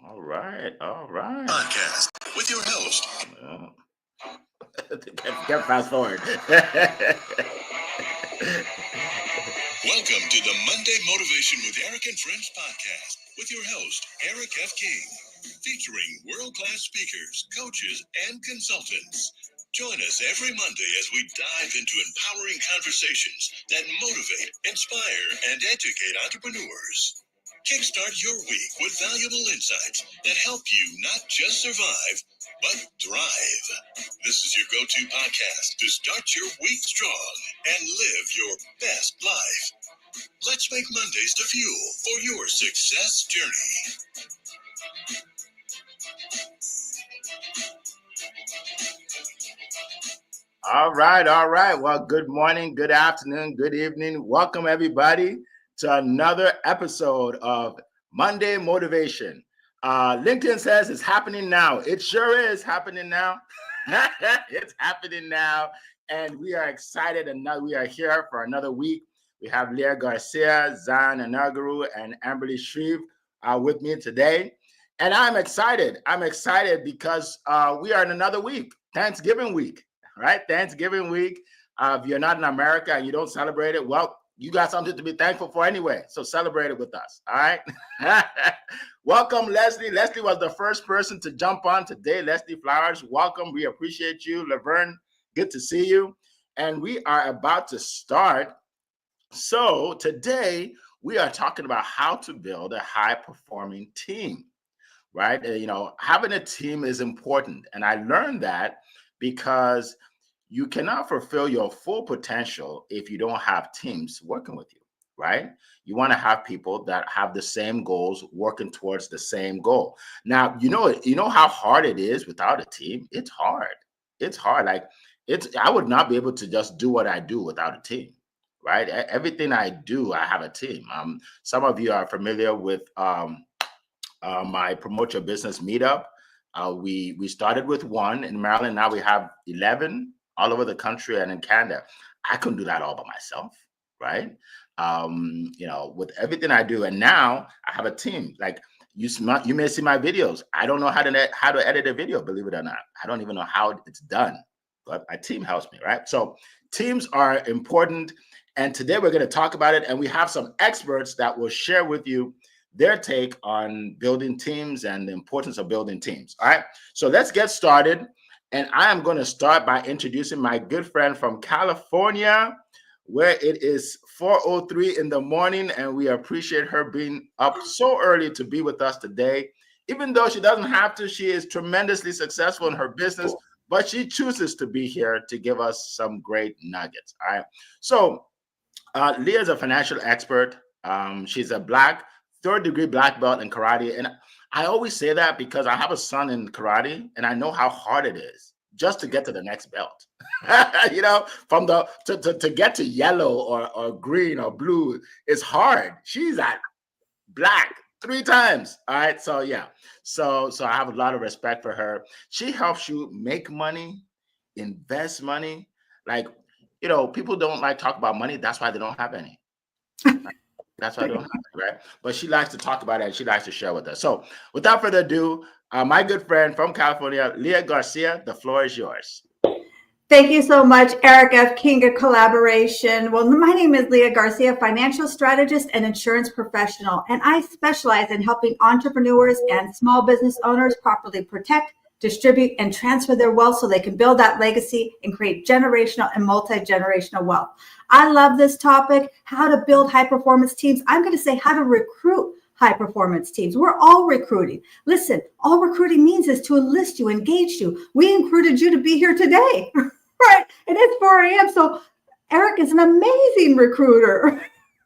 All right, all right. Podcast with your host. Well, get fast forward. Welcome to the Monday Motivation with Eric and Friends podcast with your host, Eric F. King, featuring world-class speakers, coaches, and consultants. Join us every Monday as we dive into empowering conversations that motivate, inspire, and educate entrepreneurs. Kickstart your week with valuable insights that help you not just survive, but thrive. This is your go-to podcast to start your week strong and live your best life. Let's make Mondays the fuel for your success journey. All right, all right. Well, good morning, good afternoon, good evening. Welcome, everybody, to another episode of Monday Motivation. LinkedIn says it's happening now. It sure is happening now. It's happening now. And we are excited. And now we are here for another week. We have Leah Garcia, Zan Anagaru, and Amberly Shreve with me today. And I'm excited. I'm excited because we are in another week, Thanksgiving week. Right? Thanksgiving week. If you're not in America and you don't celebrate it, well, you got something to be thankful for anyway. So celebrate it with us. All right. Welcome, Leslie. Leslie was the first person to jump on today. Leslie Flowers, welcome. We appreciate you. Laverne, good to see you. And we are about to start. So today we are talking about how to build a high-performing team, right? Having a team is important. And I learned that because you cannot fulfill your full potential if you don't have teams working with you, right? You want to have people that have the same goals, working towards the same goal. Now, you know how hard it is without a team. It's hard. It's hard. I would not be able to just do what I do without a team, right? Everything I do, I have a team. Some of you are familiar with my Promote Your Business meetup. We started with one in Maryland. Now we have 11 all over the country and in Canada. I couldn't do that all by myself, right? With everything I do, and now I have a team. Like you may see my videos. I don't know how to edit a video, believe it or not. I don't even know how it's done, but my team helps me, right? So teams are important, and today we're going to talk about it. And we have some experts that will share with you their take on building teams and the importance of building teams. All right, so let's get started. And I am going to start by introducing my good friend from California, where it is 4:03 in the morning, and we appreciate her being up so early to be with us today. Even though she doesn't have to, she is tremendously successful in her business, but she chooses to be here to give us some great nuggets. All right, so Leah is a financial expert. She's a third-degree black belt in karate, and I always say that because I have a son in karate, and I know how hard it is just to get to the next belt. From to get to yellow or green or blue is hard. She's at black 3 times. All right, so yeah, so I have a lot of respect for her. She helps you make money, invest money. People don't like talk about money. That's why they don't have any. That's why I don't have it, right? But she likes to talk about it and she likes to share with us. So without further ado, my good friend from California, Leah Garcia, the floor is yours. Thank you so much, Eric F. King of Collaboration. Well, my name is Leah Garcia, financial strategist and insurance professional, and I specialize in helping entrepreneurs and small business owners properly protect, distribute, and transfer their wealth so they can build that legacy and create generational and multi-generational wealth. I love this topic, how to build high-performance teams. I'm going to say how to recruit high-performance teams. We're all recruiting. Listen, all recruiting means is to enlist you, engage you. We recruited you to be here today, right? And it's 4 a.m., so Eric is an amazing recruiter,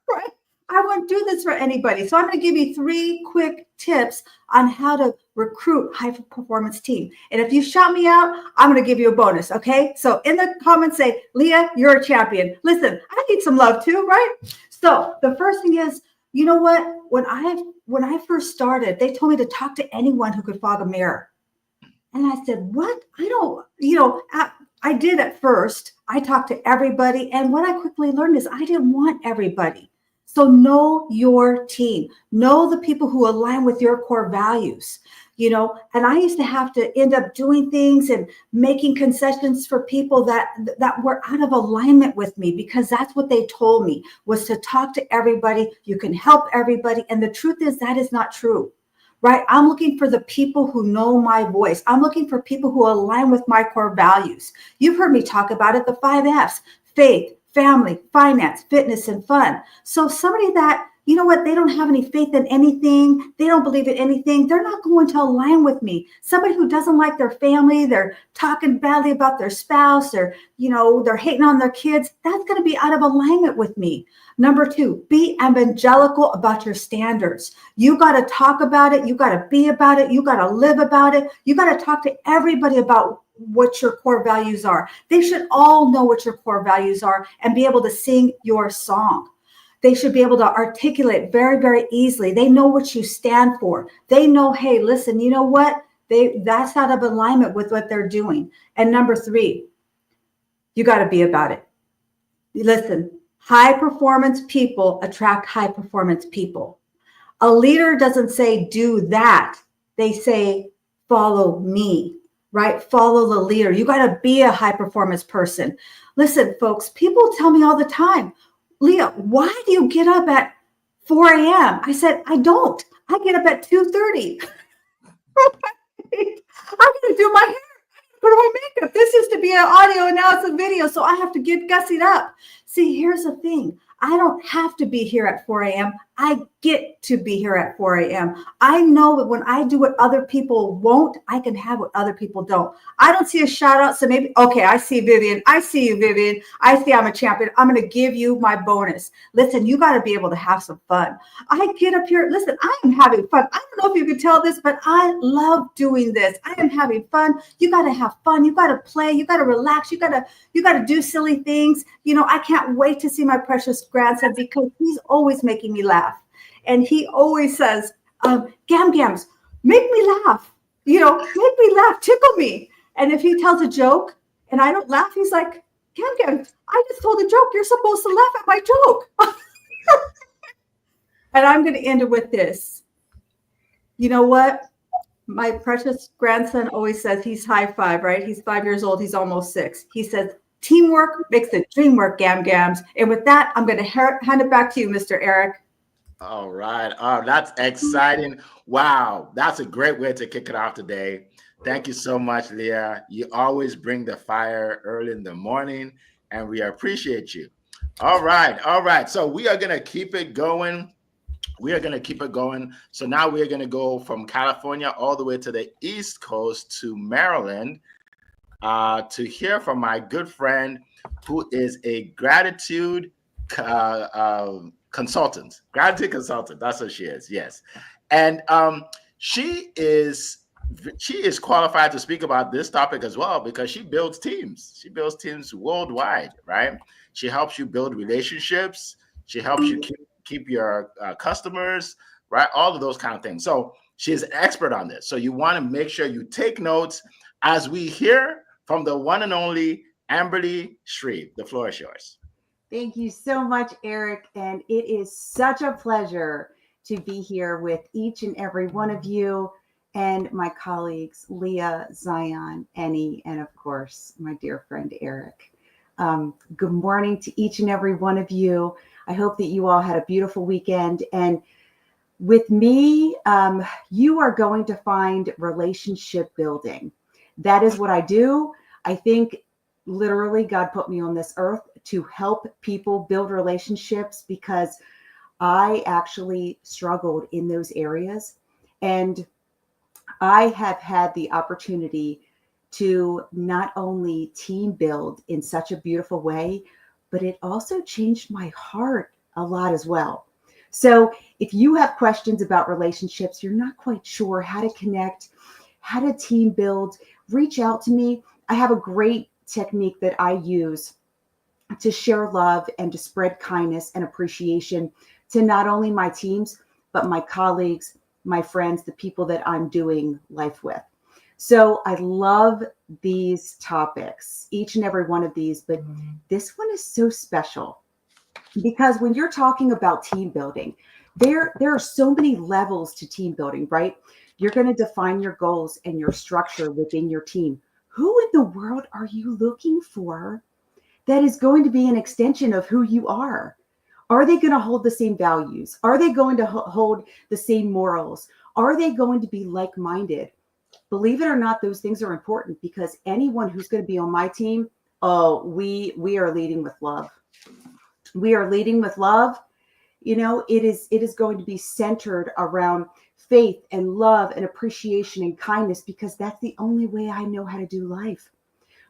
right? I won't do this for anybody. So I'm going to give you 3 quick tips on how to recruit high-performance team. And if you shout me out, I'm going to give you a bonus, okay? So in the comments, say, Leah, you're a champion. Listen, I need some love too, right? So the first thing is, you know what? When I first started, they told me to talk to anyone who could fog a mirror. And I said, what? I did at first. I talked to everybody. And what I quickly learned is I didn't want everybody. So know your team, know the people who align with your core values, and I used to have to end up doing things and making concessions for people that were out of alignment with me, because that's what they told me, was to talk to everybody. You can help everybody. And the truth is that is not true. Right? I'm looking for the people who know my voice. I'm looking for people who align with my core values. You've heard me talk about it, the 5 F's: faith, family, finance, fitness, and fun. So somebody that, you know what, they don't have any faith in anything, they don't believe in anything, they're not going to align with me. Somebody who doesn't like their family, they're talking badly about their spouse, or, they're hating on their kids, that's going to be out of alignment with me. Number 2, be evangelical about your standards. You got to talk about it. You got to be about it. You got to live about it. You got to talk to everybody about what your core values are. They should all know what your core values are and be able to sing your song. They should be able to articulate very, very easily. They know what you stand for. They know, hey, listen, you know what? That's out of alignment with what they're doing. And number 3, you got to be about it. Listen, high performance people attract high performance people. A leader doesn't say do that. They say follow me, right? Follow the leader. You got to be a high performance person. Listen, folks, people tell me all the time, Leah, why do you get up at 4 a.m.? I said, I don't. I get up at 2:30. I'm going to do my hair. Put on my makeup. This used to be an audio and now it's a video. So I have to get gussied up. See, here's the thing. I don't have to be here at 4 a.m. I get to be here at 4 a.m. I know that when I do what other people won't, I can have what other people don't. I don't see a shout out. So maybe, okay, I see Vivian. I see you, Vivian. I see I'm a champion. I'm going to give you my bonus. Listen, you got to be able to have some fun. I get up here. Listen, I am having fun. I don't know if you can tell this, but I love doing this. I am having fun. You got to have fun. You got to play. You got to relax. You got to do silly things. I can't wait to see my precious grandson, because he's always making me laugh. And he always says, Gam Gams, make me laugh, make me laugh, tickle me. And if he tells a joke and I don't laugh, he's like, Gam Gams, I just told a joke. You're supposed to laugh at my joke. And I'm going to end it with this. You know what? My precious grandson always says, he's high 5, right? He's 5 years old. He's almost 6. He says, teamwork makes the dream work, Gam Gams. And with that, I'm going to hand it back to you, Mr. Eric. All right. Oh, that's exciting. Wow. That's a great way to kick it off today. Thank you so much, Leah. You always bring the fire early in the morning, and we appreciate you. All right. All right. So we are going to keep it going. So now we're going to go from California all the way to the East Coast to Maryland to hear from my good friend who is a gratitude consultant. That's what she is. Yes. And she is qualified to speak about this topic as well, because she builds teams. She builds teams worldwide, right? She helps you build relationships. She helps you keep your customers, right? All of those kind of things. So she's an expert on this. So you want to make sure you take notes as we hear from the one and only Amberly Shreve. The floor is yours. Thank you so much, Eric. And it is such a pleasure to be here with each and every one of you and my colleagues, Leah, Zion, Annie, and of course, my dear friend, Eric. Good morning to each and every one of you. I hope that you all had a beautiful weekend. And with me, you are going to find relationship building. That is what I do. I think literally God put me on this earth to help people build relationships, because I actually struggled in those areas. And I have had the opportunity to not only team build in such a beautiful way, but it also changed my heart a lot as well. So if you have questions about relationships, you're not quite sure how to connect, how to team build, reach out to me. I have a great technique that I use to share love and to spread kindness and appreciation to not only my teams, but my colleagues, my friends, the people that I'm doing life with. So I love these topics, each and every one of these, but this one is so special Because when you're talking about team building, there are so many levels to team building, right? You're going to define your goals and your structure within your team. Who in the world are you looking for that is going to be an extension of who you are? Are they going to hold the same values? Are they going to hold the same morals? Are they going to be like-minded? Believe it or not, those things are important, because anyone who's going to be on my team, oh, we are leading with love. We are leading with love. You know, it is going to be centered around faith and love and appreciation and kindness, because that's the only way I know how to do life.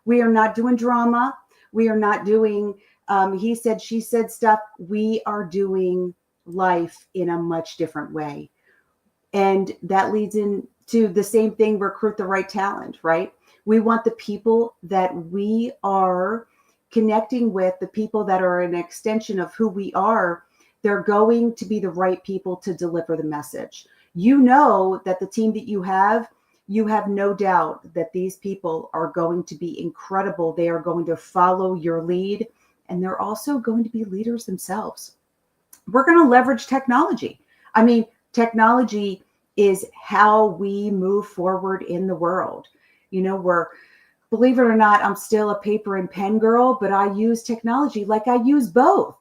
We are not doing drama. We are not doing he said, she said stuff. We are doing life in a much different way. And that leads into the same thing, recruit the right talent, right? We want the people that we are connecting with, the people that are an extension of who we are. They're going to be the right people to deliver the message. You know that the team that you have no doubt that these people are going to be incredible. They are going to follow your lead, and they're also going to be leaders themselves. We're going to leverage technology. I mean, technology is how we move forward in the world. You know, believe it or not, I'm still a paper and pen girl, but I use technology. Like, I use both.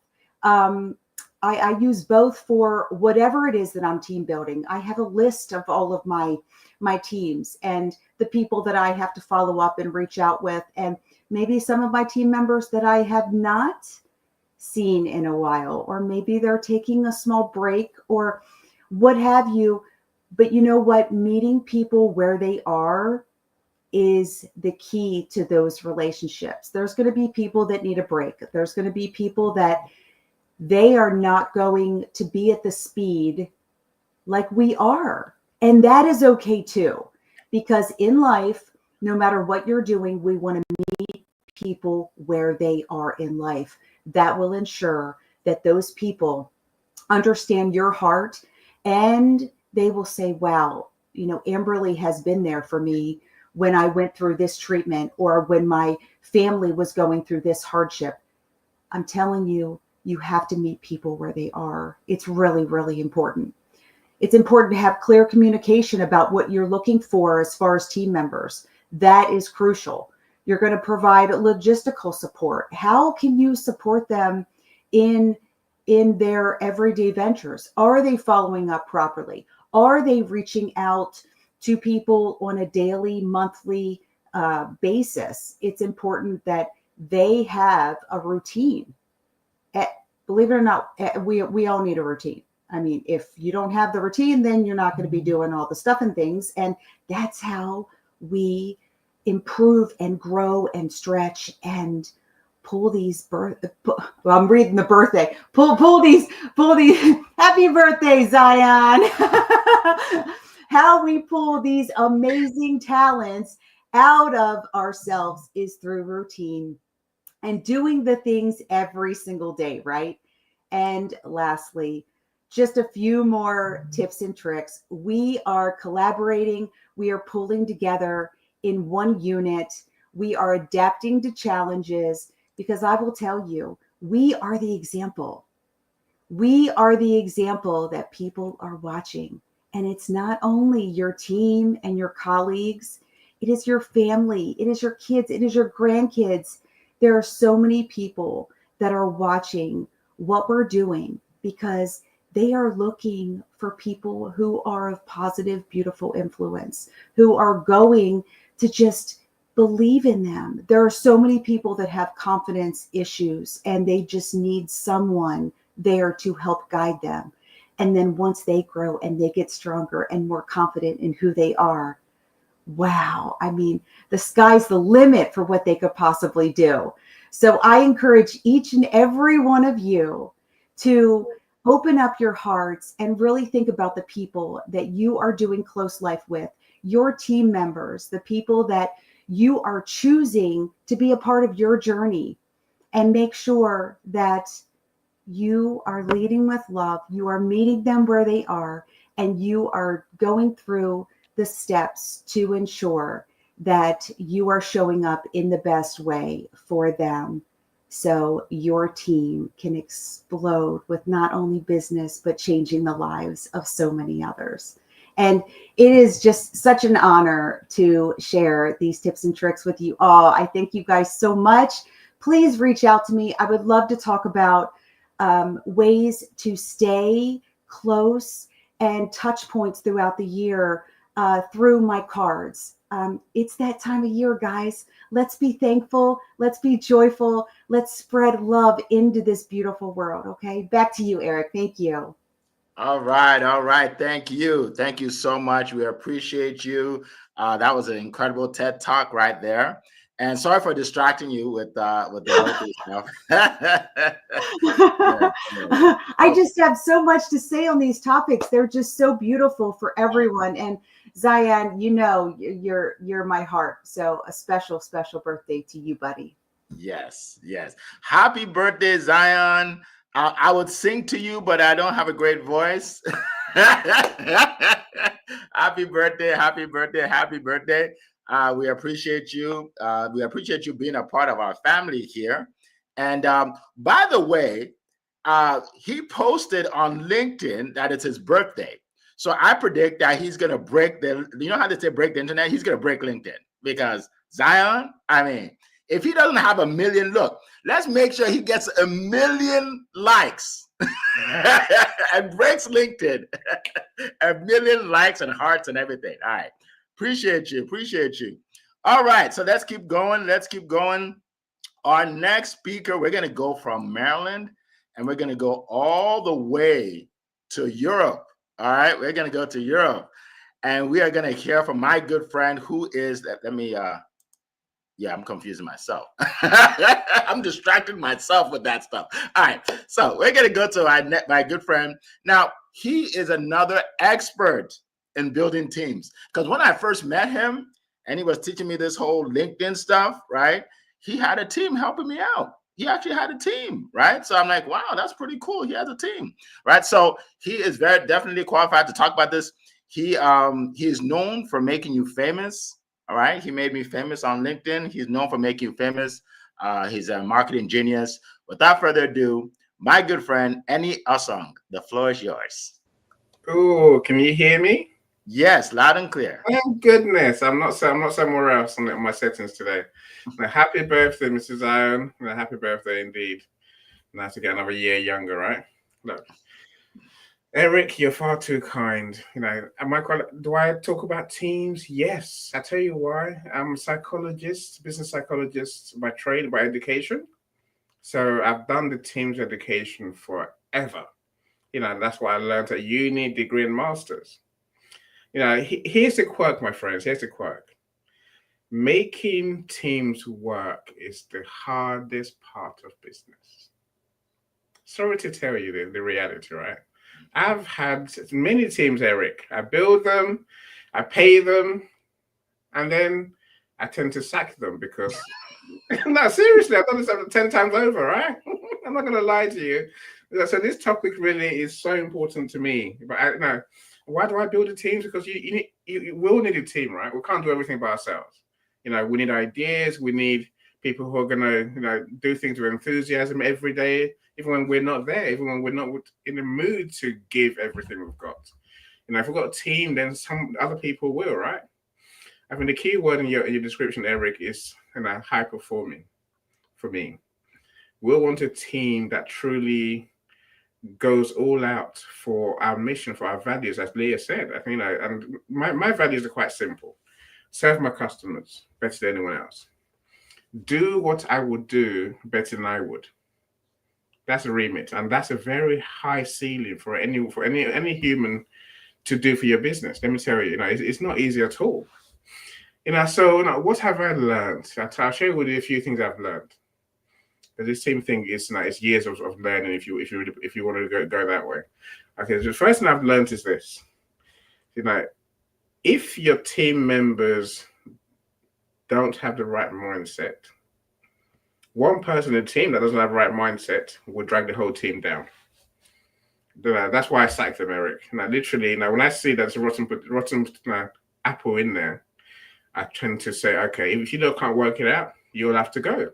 I use both for whatever it is that I'm team building. I have a list of all of my teams and the people that I have to follow up and reach out with, and maybe some of my team members that I have not seen in a while, or maybe they're taking a small break or what have you. But you know what? Meeting people where they are is the key to those relationships. There's going to be people that need a break. There's going to be people that they are not going to be at the speed like we are. And that is okay too, because in life, no matter what you're doing, we want to meet people where they are in life. That will ensure that those people understand your heart, and they will say, wow, you know, Amberly has been there for me when I went through this treatment, or when my family was going through this hardship. I'm telling you, you have to meet people where they are. It's really, really important. It's important to have clear communication about what you're looking for as far as team members. That is crucial. You're going to provide logistical support. How can you support them in their everyday ventures? Are they following up properly? Are they reaching out to people on a daily, monthly basis? It's important that they have a routine. Believe it or not, we all need a routine. I mean, if you don't have the routine, then you're not going to be doing all the stuff and things. And that's how we improve and grow and stretch and pull these I'm reading the birthday. Pull these happy birthday, Zion. How we pull these amazing talents out of ourselves is through routine and doing the things every single day, right? And lastly, just a few more tips and tricks. We are collaborating. We are pulling together in one unit. We are adapting to challenges, because I will tell you, we are the example. We are the example that people are watching. And it's not only your team and your colleagues, it is your family, it is your kids, it is your grandkids. There are so many people that are watching what we're doing, because they are looking for people who are of positive, beautiful influence, who are going to just believe in them. There are so many people that have confidence issues, and they just need someone there to help guide them. And then once they grow and they get stronger and more confident in who they are, wow, I mean, the sky's the limit for what they could possibly do. So I encourage each and every one of you to open up your hearts and really think about the people that you are doing close life with, your team members, the people that you are choosing to be a part of your journey, and make sure that you are leading with love. You are meeting them where they are, and you are going through the steps to ensure that you are showing up in the best way for them. so your team can explode with not only business, but changing the lives of so many others. And it is just such an honor to share these tips and tricks with you all. I thank you guys so much. Please reach out to me. I would love to talk about ways to stay close and touch points throughout the year through my cards. It's that time of year, guys. Let's be thankful. Let's be joyful. Let's spread love into this beautiful world. Okay. Back to you, Eric. Thank you. All right. Thank you so much. We appreciate you. That was an incredible TED Talk right there. And sorry for distracting you with the birthday stuff. I just have so much to say on these topics. They're just so beautiful for everyone. And Zion, you know, you're my heart. So a special birthday to you, buddy. Yes. Happy birthday, Zion. I would sing to you, but I don't have a great voice. Happy birthday. We appreciate you. We appreciate you being a part of our family here. And by the way, he posted on LinkedIn that it's his birthday. So I predict that he's going to break you know how they say break the internet? He's going to break LinkedIn because Zion, I mean, if he doesn't have 1 million, look, let's make sure he gets 1 million likes and breaks LinkedIn. 1 million likes and hearts and everything. All right. Appreciate you. All right. So let's keep going. Our next speaker, we're going to go from Maryland and we're going to go all the way to Europe. All right. We're going to go to Europe and we are going to hear from my good friend who is, I'm confusing myself. I'm distracting myself with that stuff. All right. So we're going to go to my good friend. Now, he is another expert in building teams. Because when I first met him and he was teaching me this whole LinkedIn stuff, right? He had a team helping me out. He actually had a team, right? So I'm like, wow, that's pretty cool. He has a team, right? So he is very definitely qualified to talk about this. He is known for making you famous. All right. He made me famous on LinkedIn. He's known for making you famous. He's a marketing genius. Without further ado, my good friend, Eni Asong, the floor is yours. Oh, can you hear me? Yes, loud and clear. Oh goodness, I'm not somewhere else on my settings today. Happy birthday, Mrs. Zion. Happy birthday indeed. Nice to get another year younger, right? Look, Eric, you're far too kind. You know, do I talk about teams? Yes. I tell you why. I'm a psychologist, business psychologist by trade, by education. So I've done the teams education forever. You know, that's why I learned at uni, degree, and masters. You know, here's the quirk, my friends. Here's the quirk. Making teams work is the hardest part of business. Sorry to tell you the reality, right? I've had many teams, Eric. I build them, I pay them, and then I tend to sack them because, no, seriously, I've done this 10 times over, right? I'm not going to lie to you. So this topic really is so important to me. But why do I build a team? Because you will need a team, right? We can't do everything by ourselves. You know, we need ideas. We need people who are going to, do things with enthusiasm every day, even when we're not there, even when we're not in the mood to give everything we've got. You know, if we've got a team, then some other people will, right? I mean, the key word in your description, Eric, is high performing for me. We'll want a team that truly goes all out for our mission, for our values, as Leah said. I think, and my values are quite simple. Serve my customers better than anyone else. Do what I would do better than I would. That's a remit, and that's a very high ceiling for any human to do for your business. Let me tell you, it's not easy at all. So what have I learned? I'll share with you a few things I've learned. But the same thing is, it's years of learning. If you want to go that way, okay. So the first thing I've learned is this: if your team members don't have the right mindset, one person in the team that doesn't have the right mindset will drag the whole team down. That's why I sacked them, Eric. Literally, when I see there's a rotten apple in there, I tend to say, okay, if you can't work it out, you'll have to go.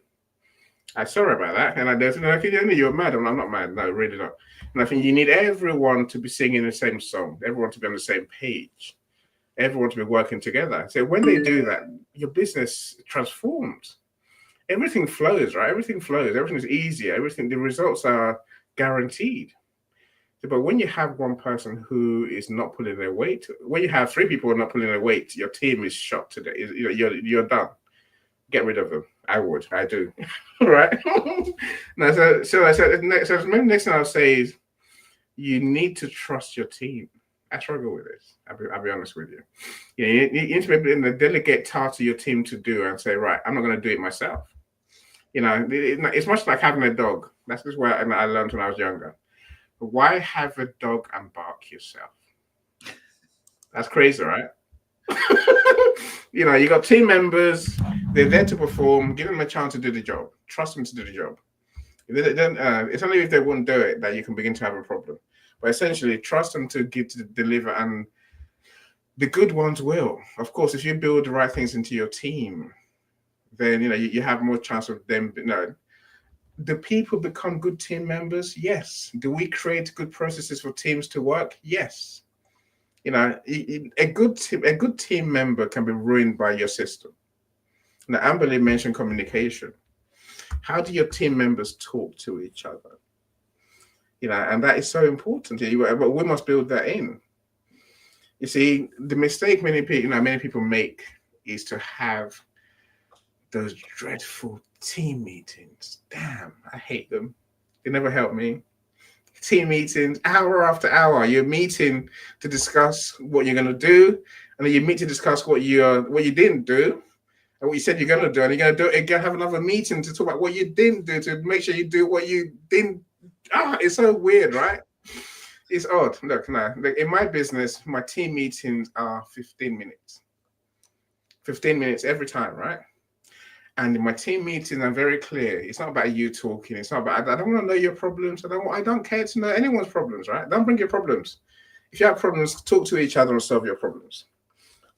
I'm sorry about that. And I don't know, you're mad. I'm not mad. No, really not. And I think you need everyone to be singing the same song, everyone to be on the same page, everyone to be working together. So when they do that, your business transforms. Everything flows, right? Everything flows. Everything is easier. The results are guaranteed. But when you have one person who is not pulling their weight, when you have 3 people not pulling their weight, your team is shot today. You're done. Get rid of them. I do. Right? Now, so I said next thing I'll say is you need to trust your team. I struggle with this. I'll be honest with you. You need to be able to delegate tasks to your team to do and say, right, I'm not going to do it myself. It's much like having a dog. That's just what I learned when I was younger. Why have a dog and bark yourself? That's crazy, right? You got team members. They're there to perform. Give them a chance to do the job. Trust them to do the job. If they don't, it's only if they won't do it that you can begin to have a problem. But essentially, trust them to deliver, and the good ones will. Of course, if you build the right things into your team, then you have more chance of them. Do people become good team members? Yes. Do we create good processes for teams to work? Yes. A good team member can be ruined by your system. Now, Amberly mentioned communication. How do your team members talk to each other? And that is so important. But we must build that in. You see, the mistake many people make is to have those dreadful team meetings. Damn, I hate them. They never help me. Team meetings, hour after hour, you're meeting to discuss what you're going to do, and then you meet to discuss what you didn't do, and what you said you're going to do, and you're going to do it again. Have another meeting to talk about what you didn't do, to make sure you do what you didn't. It's so weird, right? It's odd. Look, in my business, my team meetings are 15 minutes. 15 minutes every time, right? And in my team meetings, I'm very clear. It's not about you talking. It's not about, I don't want to know your problems. I don't care to know anyone's problems, right? Don't bring your problems. If you have problems, talk to each other and solve your problems.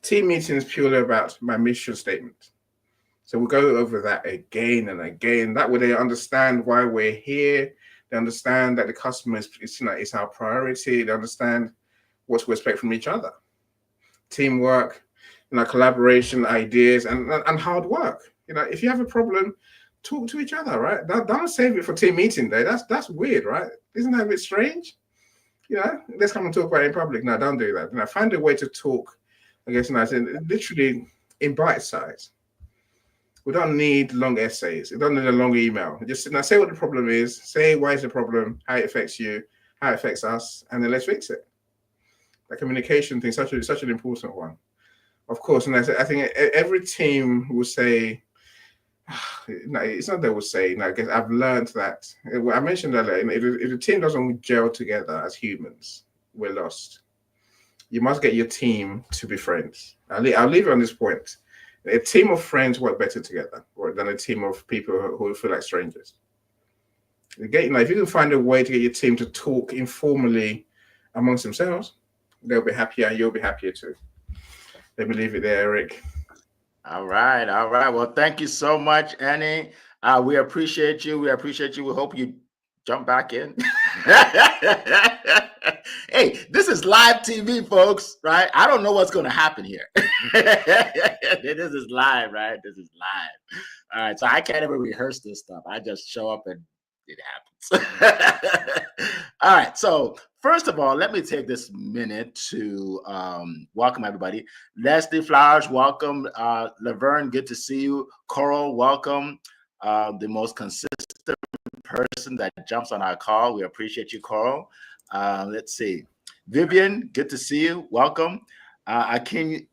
Team meeting is purely about my mission statement. So we'll go over that again and again. That way they understand why we're here. They understand that the customer is our priority. They understand what to expect from each other. Teamwork, collaboration, ideas, and hard work. If you have a problem, talk to each other, right? Don't save it for team meeting day. That's weird, right? Isn't that a bit strange? Let's come and talk about it in public. No, don't do that. Find a way to talk, I guess, literally in bite size. We don't need long essays. We don't need a long email. Just say what the problem is, say why is the problem, how it affects you, how it affects us, and then let's fix it. The communication thing is such an important one. Of course, and I think every team will say, no, it's not they will say, no, because I've learned that. I mentioned earlier, if the team doesn't gel together as humans, we're lost. You must get your team to be friends. I'll leave it on this point. A team of friends work better together than a team of people who feel like strangers. If you can find a way to get your team to talk informally amongst themselves, they'll be happier, you'll be happier too. Let me leave it there, Eric. All right. Well, thank you so much, Annie. We appreciate you. We hope you jump back in. Hey, this is live TV, folks, right? I don't know what's going to happen here. This is live, right? This is live. All right. So I can't even rehearse this stuff. I just show up and it happens. All right. So first of all, let me take this minute to welcome everybody. Leslie Flowers, welcome. Laverne, good to see you. Coral, welcome. The most consistent person that jumps on our call. We appreciate you, Coral. Let's see. Vivian, good to see you. Welcome. Akinle,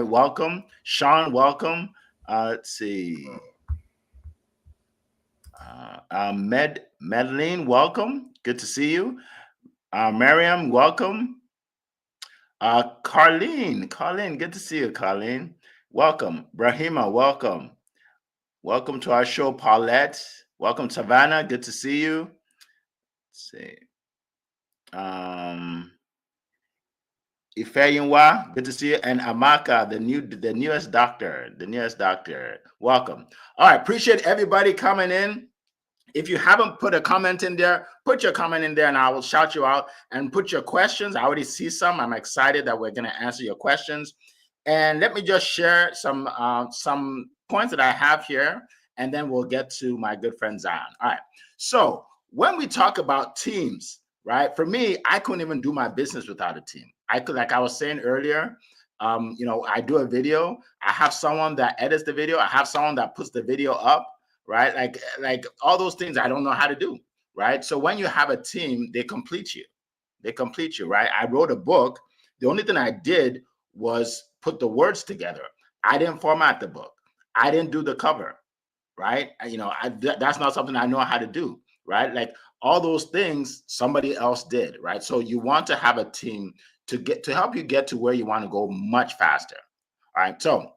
welcome. Sean, welcome. Let's see. Madeline, welcome. Good to see you. Miriam, welcome. Carlene, good to see you, Carlene. Welcome. Brahima, welcome. Welcome to our show, Paulette. Welcome, Savannah. Good to see you. Let's see. Ifeyinwa, good to see you. And Amaka, the newest doctor. Welcome. All right, appreciate everybody coming in. If you haven't put a comment in there, put your comment in there and I will shout you out, and put your questions. I already see some. I'm excited that we're going to answer your questions. And let me just share some points that I have here, and then we'll get to my good friend Zion. All right. So when we talk about teams, right? For me, I couldn't even do my business without a team. I could, like I was saying earlier, I do a video. I have someone that edits the video. I have someone that puts the video up, right? Like all those things I don't know how to do, right? So when you have a team, they complete you. Right? I wrote a book. The only thing I did was put the words together. I didn't format the book. I didn't do the cover, right? That's not something I know how to do, right? Like all those things somebody else did, right? So you want to have a team to help you get to where you want to go much faster. All right. So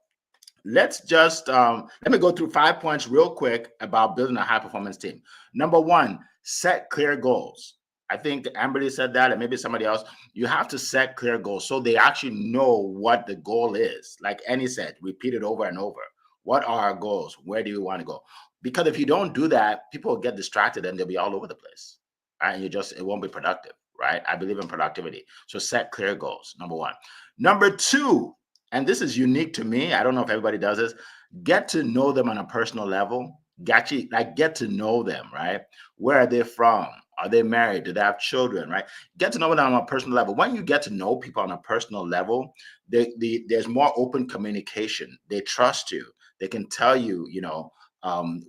let's just let me go through 5 points real quick about building a high performance team. Number one, set clear goals. I think Amberly said that, and maybe somebody else. You have to set clear goals so they actually know what the goal is. Like Annie said, repeat it over and over. What are our goals? Where do we want to go? Because if you don't do that, people will get distracted and they'll be all over the place. Right? And it won't be productive, right? I believe in productivity. So set clear goals, number one. Number two, and this is unique to me, I don't know if everybody does this, get to know them on a personal level. Get to know them, right? Where are they from? Are they married? Do they have children, right? Get to know them on a personal level. When you get to know people on a personal level, there's more open communication. They trust you. They can tell you,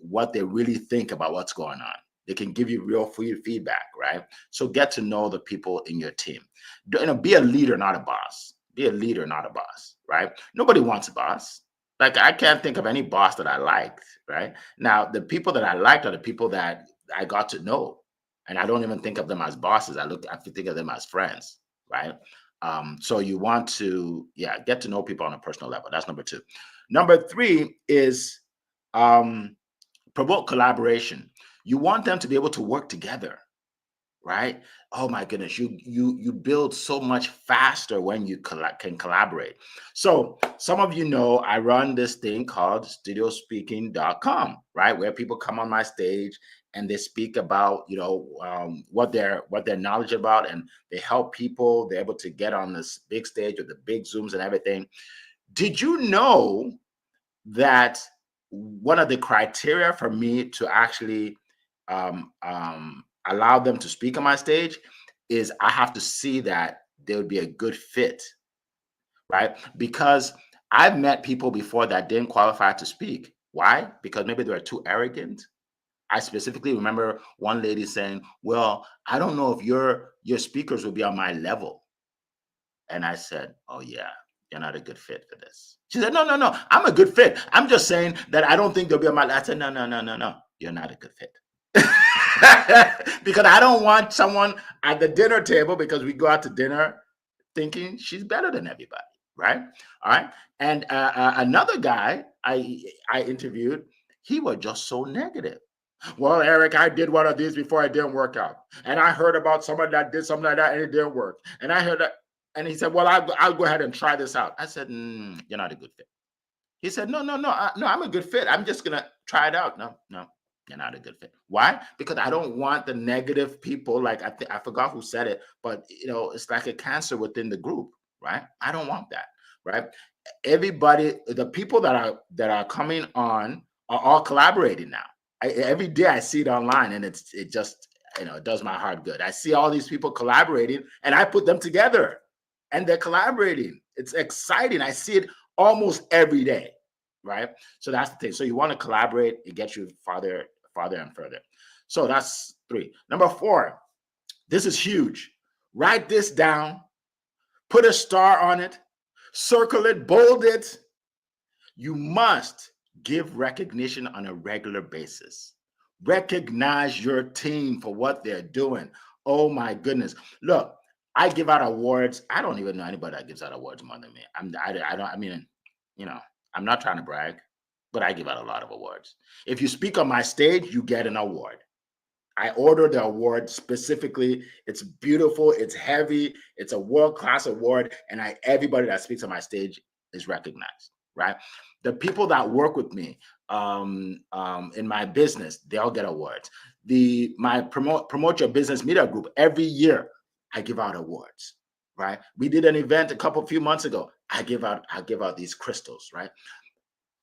what they really think about what's going on. They can give you real feedback, right? So get to know the people in your team. Be a leader, not a boss. Be a leader, not a boss, right? Nobody wants a boss. Like I can't think of any boss that I liked, right? Now, the people that I liked are the people that I got to know. And I don't even think of them as bosses. I think of them as friends, right? So you want to, get to know people on a personal level. That's number two. Number three is promote collaboration. You want them to be able to work together, right? Oh my goodness, you build so much faster when you can collaborate. So some of you know I run this thing called studiospeaking.com, right? Where people come on my stage and they speak about, what they're knowledgeable about, and they help people. They're able to get on this big stage with the big Zooms and everything. Did you know that one of the criteria for me to actually allow them to speak on my stage is I have to see that they would be a good fit, right? Because I've met people before that didn't qualify to speak. Why? Because maybe they were too arrogant. I specifically remember one lady saying, well, I don't know if your speakers will be on my level. And I said, oh yeah, you're not a good fit for this. She said, no, I'm a good fit. I'm just saying that I don't think they'll be on my level. I said, no, you're not a good fit. Because I don't want someone at the dinner table, because we go out to dinner thinking she's better than everybody, right? All right. And another guy I interviewed, he was just so negative. Well, Eric, I did one of these before, it didn't work out. And I heard about somebody that did something like that and it didn't work. And I heard that, and he said, well, I'll go ahead and try this out. I said, you're not a good fit. He said, no, I'm a good fit. I'm just going to try it out. No, you're not a good fit. Why? Because I don't want the negative people. Like I forgot who said it, but it's like a cancer within the group, right? I don't want that, right? Everybody, the people that are coming on are all collaborating now. Every day I see it online, and it just it does my heart good. I see all these people collaborating, and I put them together, and they're collaborating. It's exciting. I see it almost every day, right? So that's the thing. So you want to collaborate. It gets you farther and further. So that's 3. Number 4, this is huge. Write this down. Put a star on it. Circle it. Bold it. You must give recognition on a regular basis. Recognize your team for what they're doing. Oh my goodness. Look, I give out awards. I don't even know anybody that gives out awards more than me. I'm not trying to brag, but I give out a lot of awards. If you speak on my stage, you get an award. I ordered the award specifically. It's beautiful. It's heavy. It's a world-class award. And everybody that speaks on my stage is recognized, right? The people that work with me in my business, they all get awards. My promote your business media group, every year I give out awards, right? We did an event a few months ago. I give out these crystals, right?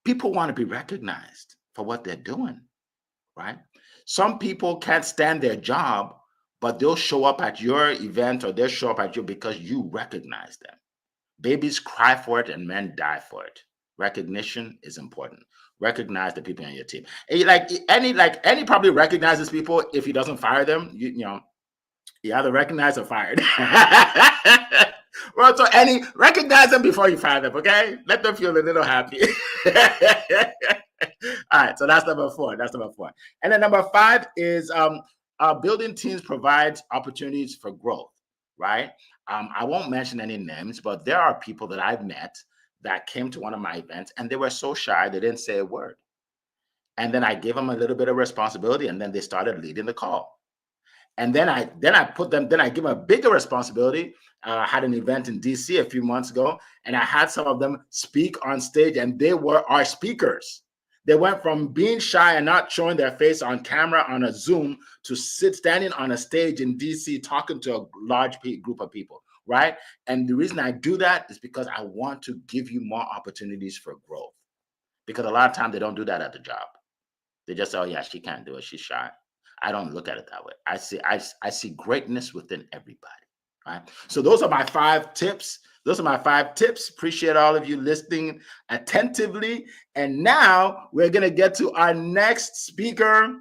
People want to be recognized for what they're doing, right? Some people can't stand their job, but they'll show up at your event or they'll show up at you because you recognize them. Babies cry for it and men die for it. Recognition is important. Recognize the people on your team. Any probably recognizes people. If he doesn't fire them, you either recognize or fired. Well, so any recognize them before you fire them, okay? Let them feel a little happy. All right, so that's number 4. And then number 5 is building teams provides opportunities for growth, right? I won't mention any names, but there are people that I've met that came to one of my events and they were so shy, they didn't say a word. And then I gave them a little bit of responsibility and then they started leading the call. And then I give them a bigger responsibility. I had an event in DC a few months ago, and I had some of them speak on stage, and they were our speakers. They went from being shy and not showing their face on camera on a Zoom to standing on a stage in DC talking to a large group of people, right? And the reason I do that is because I want to give you more opportunities for growth. Because a lot of times they don't do that at the job. They just say, oh yeah, she can't do it, she's shy. I don't look at it that way. I see greatness within everybody, right? So those are my 5 tips. Appreciate all of you listening attentively. And now we're going to get to our next speaker.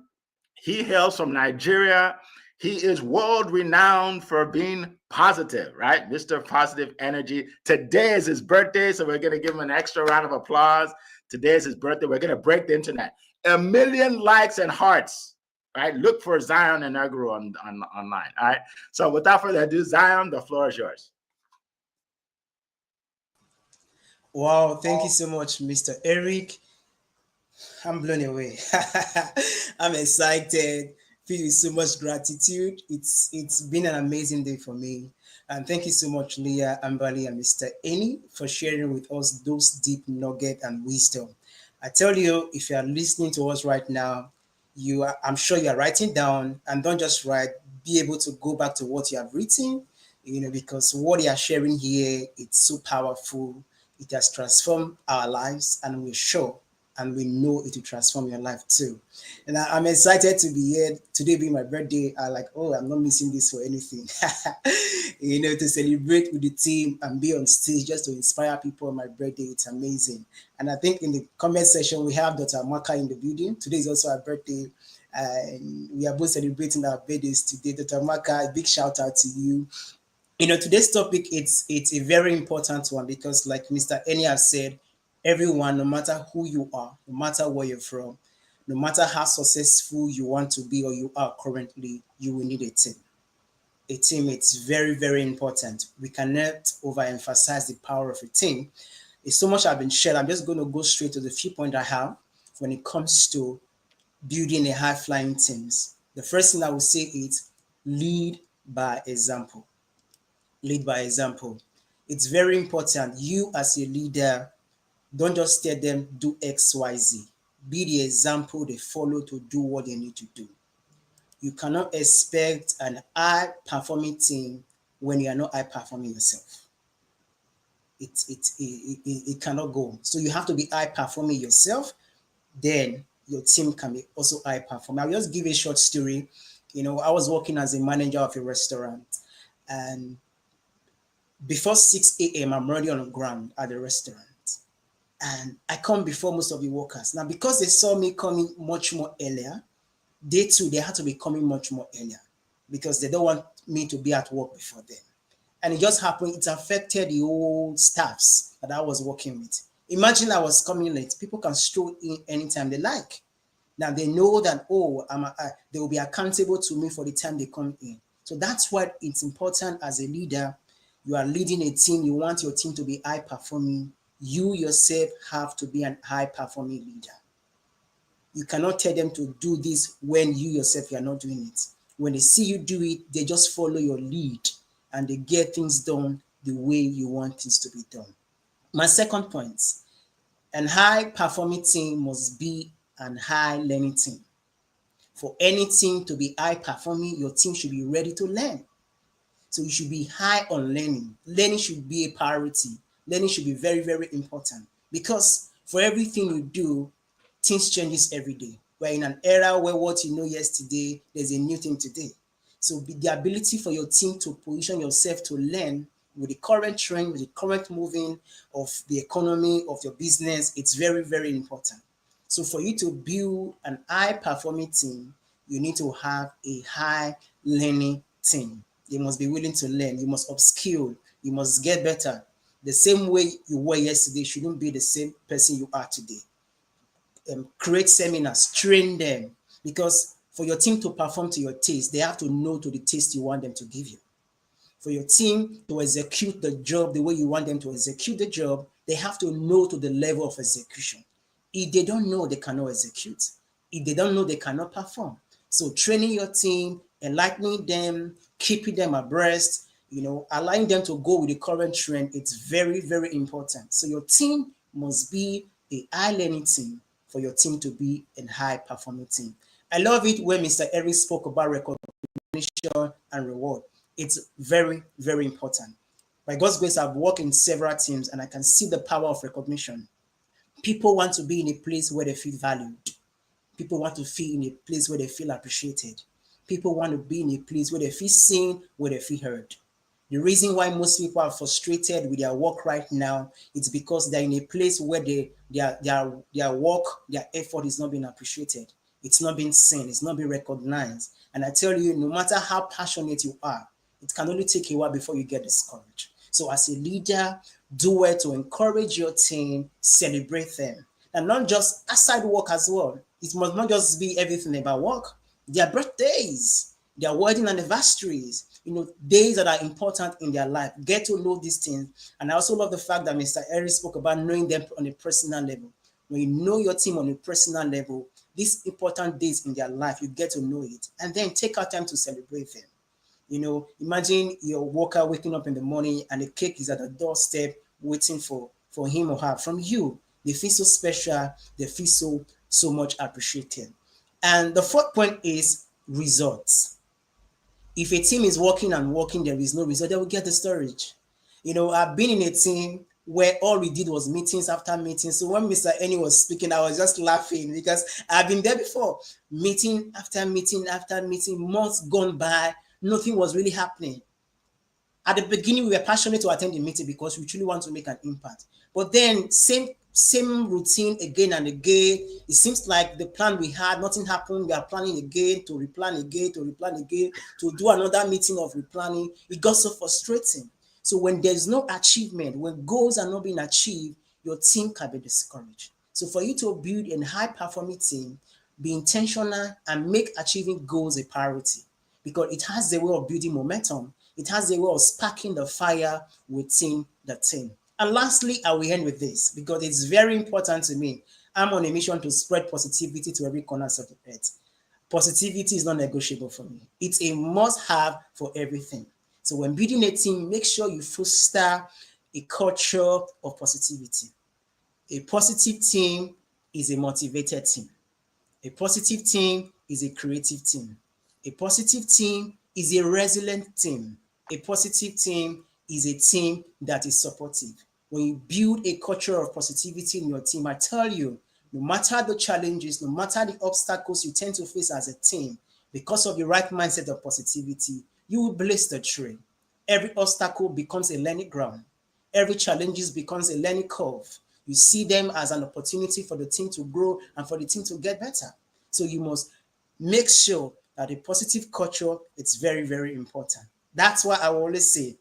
He hails from Nigeria. He is world renowned for being positive, right? Mr. Positive Energy. Today is his birthday, so we're going to give him an extra round of applause. Today is his birthday. We're going to break the internet. 1 million likes and hearts. Right, look for Zion and Negro online. All right. So without further ado, Zion, the floor is yours. Wow, thank you so much, Mr. Eric. I'm blown away. I'm excited, filled with so much gratitude. It's been an amazing day for me. And thank you so much, Leah, Ambali, and Mr. Eni for sharing with us those deep nuggets and wisdom. I tell you, if you are listening to us right now, I'm sure you are writing down, and don't just write, be able to go back to what you have written, because what you are sharing here, it's so powerful. It has transformed our lives, and we're sure and we know it will transform your life too. And I'm excited to be here today, being my birthday. I'm not missing this for anything. To celebrate with the team and be on stage just to inspire people on my birthday. It's amazing. And I think in the comment section, we have Dr. Amaka in the building. Today is also our birthday. And we are both celebrating our birthdays today. Dr. Amaka, a big shout out to you. Today's topic, it's a very important one because like Mr. Eni has said, everyone, no matter who you are, no matter where you're from, no matter how successful you want to be or you are currently, you will need a team. A team, it's very, very important. We cannot overemphasize the power of a team. It's so much I've been shared. I'm just going to go straight to the few points I have when it comes to building a high-flying teams. The first thing I will say is lead by example. Lead by example. It's very important. You as a leader, don't just tell them do X, Y, Z. Be the example they follow to do what they need to do. You cannot expect an high-performing team when you are not high-performing yourself. It cannot go. So you have to be high-performing yourself. Then your team can be also high-performing. I'll just give a short story. I was working as a manager of a restaurant, and before 6 a.m., I'm already on the ground at the restaurant. And I come before most of the workers. Now, because they saw me coming much more earlier, they too, they had to be coming much more earlier because they don't want me to be at work before them. And it just happened, it affected the old staffs that I was working with. Imagine I was coming late. People can stroll in anytime they like. Now they know that, they will be accountable to me for the time they come in. So that's why it's important as a leader. You are leading a team. You want your team to be high performing. You yourself have to be an high performing leader. You cannot tell them to do this when you yourself are not doing it. When they see you do it, they just follow your lead and they get things done the way you want things to be done. My second point, an high performing team must be an high learning team. For any team to be high performing, your team should be ready to learn. So you should be high on learning. Learning should be a priority. Learning should be very, very important because for everything you do, things changes every day. We're in an era where what you know yesterday, there's a new thing today. So the ability for your team to position yourself to learn with the current trend, with the current moving of the economy of your business, it's very, very important. So for you to build an high-performing team, you need to have a high learning team. You must be willing to learn. You must upskill. You must get better. The same way you were yesterday shouldn't be the same person you are today. Create seminars, train them, because for your team to perform to your taste, they have to know to the taste you want them to give you. For your team to execute the job the way you want them to execute the job, they have to know to the level of execution. If they don't know, they cannot execute. If they don't know, they cannot perform. So training your team, enlightening them, keeping them abreast, allowing them to go with the current trend, it's very, very important. So your team must be a high learning team for your team to be a high performing team. I love it when Mr. Eric spoke about recognition and reward. It's very, very important. By God's grace, I've worked in several teams and I can see the power of recognition. People want to be in a place where they feel valued. People want to feel in a place where they feel appreciated. People want to be in a place where they feel seen, where they feel heard. The reason why most people are frustrated with their work right now is because they're in a place where their work, their effort is not being appreciated. It's not being seen. It's not being recognized. And I tell you, no matter how passionate you are, it can only take a while before you get discouraged. So as a leader, do well to encourage your team, celebrate them. And not just outside work as well. It must not just be everything about work. Their birthdays, their wedding anniversaries, days that are important in their life. Get to know these things. And I also love the fact that Mr. Eric spoke about knowing them on a personal level. When you know your team on a personal level, these important days in their life, you get to know it. And then take out time to celebrate them. Imagine your worker waking up in the morning and the cake is at the doorstep waiting for him or her from you. They feel so special. They feel so much appreciated. And the fourth point is results. If a team is working, there is no result, they will get discouraged. I've been in a team where all we did was meetings after meetings. So when Mr. Eni was speaking, I was just laughing because I've been there before. Meeting after meeting after meeting, months gone by, nothing was really happening. At the beginning, we were passionate to attend the meeting because we truly want to make an impact. But then same routine again and again. It seems like the plan we had, nothing happened. We are planning again, to replan again, to do another meeting of replanning. It got so frustrating. So when there's no achievement, when goals are not being achieved, your team can be discouraged. So for you to build a high-performing team, be intentional and make achieving goals a priority because it has the way of building momentum. It has the way of sparking the fire within the team. And lastly, I will end with this because it's very important to me. I'm on a mission to spread positivity to every corner of the earth. Positivity is not negotiable for me. It's a must-have for everything. So when building a team, make sure you foster a culture of positivity. A positive team is a motivated team. A positive team is a creative team. A positive team is a resilient team. A positive team is a team that is supportive. When you build a culture of positivity in your team, I tell you, no matter the challenges, no matter the obstacles you tend to face as a team, because of the right mindset of positivity, you will blaze the trail. Every obstacle becomes a learning ground. Every challenge becomes a learning curve. You see them as an opportunity for the team to grow and for the team to get better. So you must make sure that a positive culture is very, very important. That's why I always say,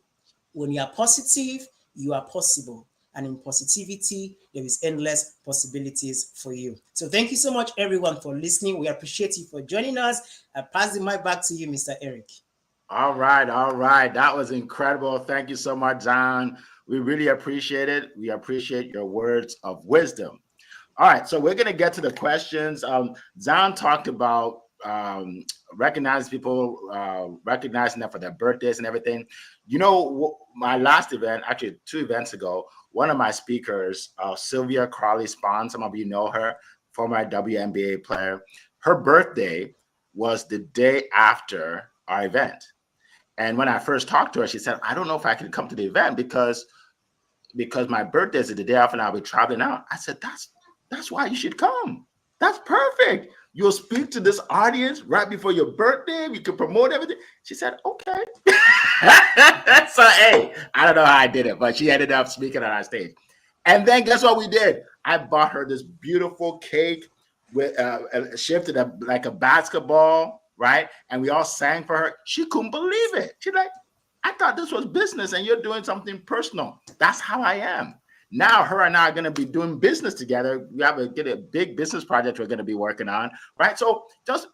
when you are positive, you are possible. And in positivity, there is endless possibilities for you. So thank you so much, everyone, for listening. We appreciate you for joining us. I pass the mic back to you, Mr. Eric. All right. That was incredible. Thank you so much, Zion. We really appreciate it. We appreciate your words of wisdom. All right, so we're going to get to the questions. Zion talked about recognize people, recognizing them for their birthdays and everything. You know, my last event, actually 2 events ago, one of my speakers, Sylvia Crawley-Spahn, some of you know her, former WNBA player, her birthday was the day after our event. And when I first talked to her, she said, I don't know if I can come to the event because my birthday is the day after and I'll be traveling out. I said, that's why you should come. That's perfect. You'll speak to this audience right before your birthday. You can promote everything. She said, okay. So, hey, I don't know how I did it, but she ended up speaking on our stage. And then guess what we did? I bought her this beautiful cake with shaped like a basketball, right? And we all sang for her. She couldn't believe it. She's like, I thought this was business and you're doing something personal. That's how I am. Now her and I are going to be doing business together. We have get a big business project we're going to be working on, right? So just,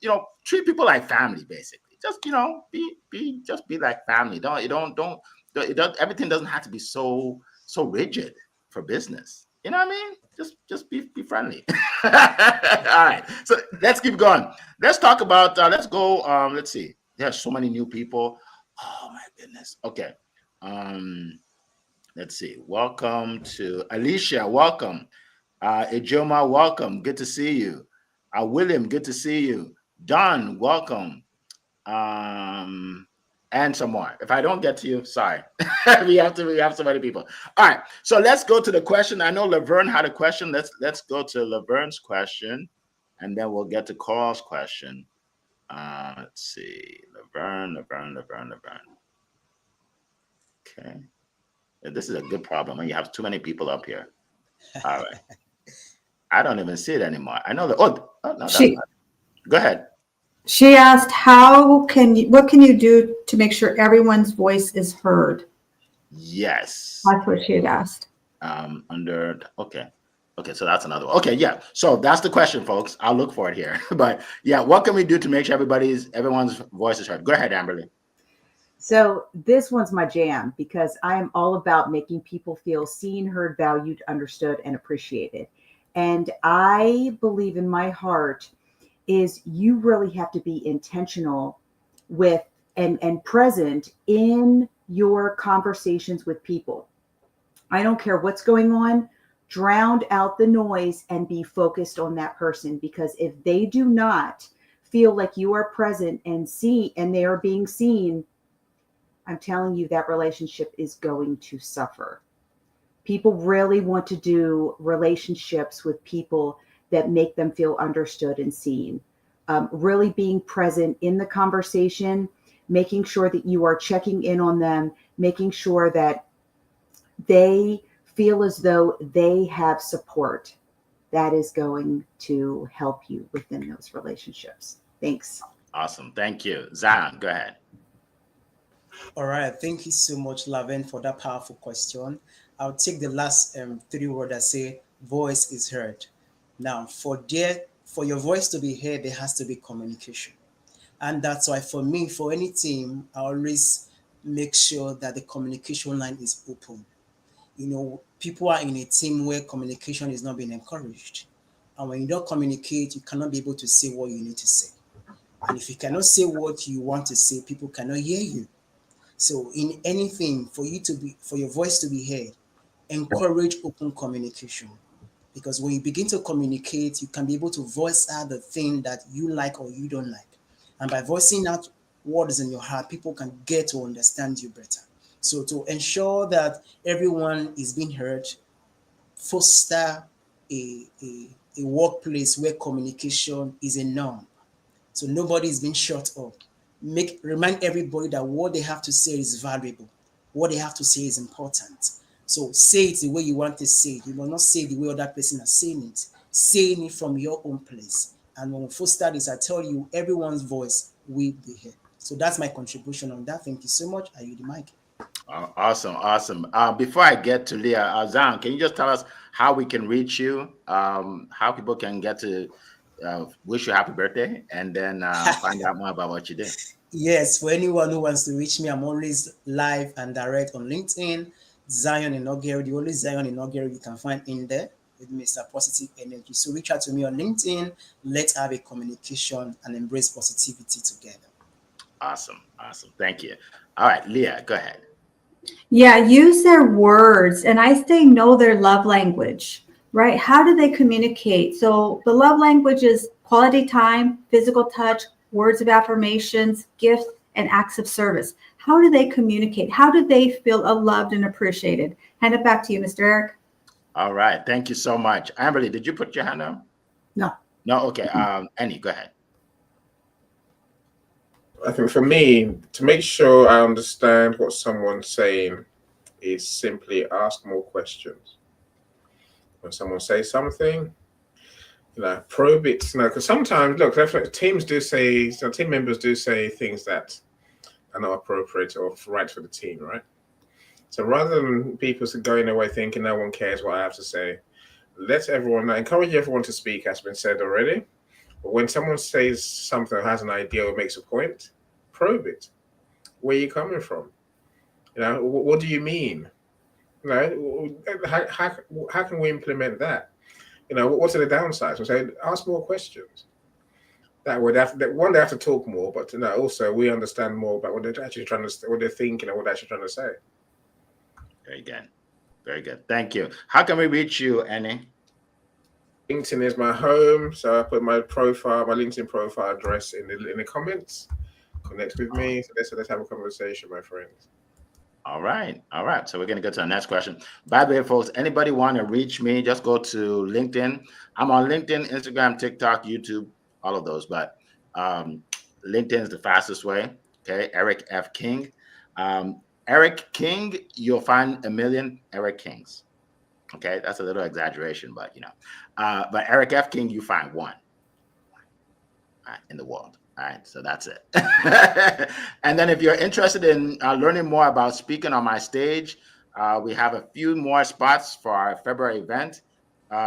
treat people like family, basically. Just, be like family. Everything doesn't have to be so rigid for business. You know what I mean? Just be friendly. All right. So let's keep going. Let's talk about, let's see. There's so many new people. Oh my goodness. Okay. Let's see. Welcome to Alicia. Welcome. Ijoma, welcome. Good to see you. William, good to see you. Don, welcome. And some more. If I don't get to you, sorry. we have so many people. All right. So let's go to the question. I know Laverne had a question. Let's go to Laverne's question, and then we'll get to Carl's question. Let's see. Laverne. Okay. This is a good problem when you have too many people up here. All right. I don't even see it anymore. I know that. No, that's not. Go ahead. She asked, what can you do to make sure everyone's voice is heard? Yes. That's what she had asked. Okay, so that's another one. Okay, yeah. So that's the question, folks. I'll look for it here. But yeah, what can we do to make sure everyone's voice is heard? Go ahead, Amberly. So this one's my jam because I am all about making people feel seen, heard, valued, understood, and appreciated. And I believe in my heart is you really have to be intentional with and present in your conversations with people. I don't care what's going on, drown out the noise and be focused on that person, because if they do not feel like you are present and they are being seen, I'm telling you that relationship is going to suffer. People really want to do relationships with people that make them feel understood and seen. Really being present in the conversation, making sure that you are checking in on them, making sure that they feel as though they have support. That is going to help you within those relationships. Thanks. Awesome. Thank you. Zion, go ahead. All right. Thank you so much, Laverne, for that powerful question. I'll take the last 3 words that say voice is heard. Now, for your voice to be heard, there has to be communication. And that's why for me, for any team, I always make sure that the communication line is open. People are in a team where communication is not being encouraged. And when you don't communicate, you cannot be able to say what you need to say. And if you cannot say what you want to say, people cannot hear you. So in anything, for your voice to be heard, encourage open communication. Because when you begin to communicate, you can be able to voice out the thing that you like or you don't like. And by voicing out what is in your heart, people can get to understand you better. So to ensure that everyone is being heard, foster a workplace where communication is a norm. So nobody is being shut up. Remind everybody that what they have to say is valuable. What they have to say is important. So say it the way you want to say it. You must not say it the way other person is saying it. Saying it from your own place. And when we first start this, I tell you, everyone's voice will be heard. So that's my contribution on that. Thank you so much. I yield the mic. Awesome. Before I get to Leah, Zan, can you just tell us how we can reach you, how people can get to wish you happy birthday, and then find out more about what you do? Yes, for anyone who wants to reach me, I'm always live and direct on LinkedIn. Zion Inaugural, the only Zion Inaugural you can find in there. with Mr. Positive Energy. So reach out to me on LinkedIn. Let's have a communication and embrace positivity together. Awesome. Thank you. All right, Leah, go ahead. Yeah, use their words. And I say know their love language, right? How do they communicate? So the love language is quality time, physical touch, words of affirmations, gifts, and acts of service. How do they communicate? How do they feel loved and appreciated? Hand it back to you, Mr. Eric. All right. Thank you so much. Amberly, did you put your hand up? No. No? Okay. Annie, go ahead. I think for me, to make sure I understand what someone's saying is simply ask more questions. When someone says something, probe it. Because sometimes, look, teams do say, team members do say things that are not appropriate or right for the team, right? So rather than people going away thinking no one cares what I have to say, encourage everyone to speak, has been said already. But when someone says something or has an idea or makes a point, probe it. Where are you coming from? What do you mean? How can we implement that? What are the downsides? So ask more questions. That would have they have to talk more, but also we understand more about what they're actually what they're thinking and what they're actually trying to say. Very good. Very good. Thank you. How can we reach you, Annie? LinkedIn is my home, so I put my LinkedIn profile address in the comments. Connect with me. So let's have a conversation, my friends. All right. So we're going to go to our next question. By the way, folks, anybody want to reach me, just go to LinkedIn. I'm on LinkedIn, Instagram, TikTok, YouTube, all of those. But LinkedIn is the fastest way. Okay. Eric F. King. Eric King, you'll find a million Eric Kings. Okay. That's a little exaggeration, but but Eric F. King, you find one in the world. All right, so that's it. And then if you're interested in learning more about speaking on my stage, we have a few more spots for our February event.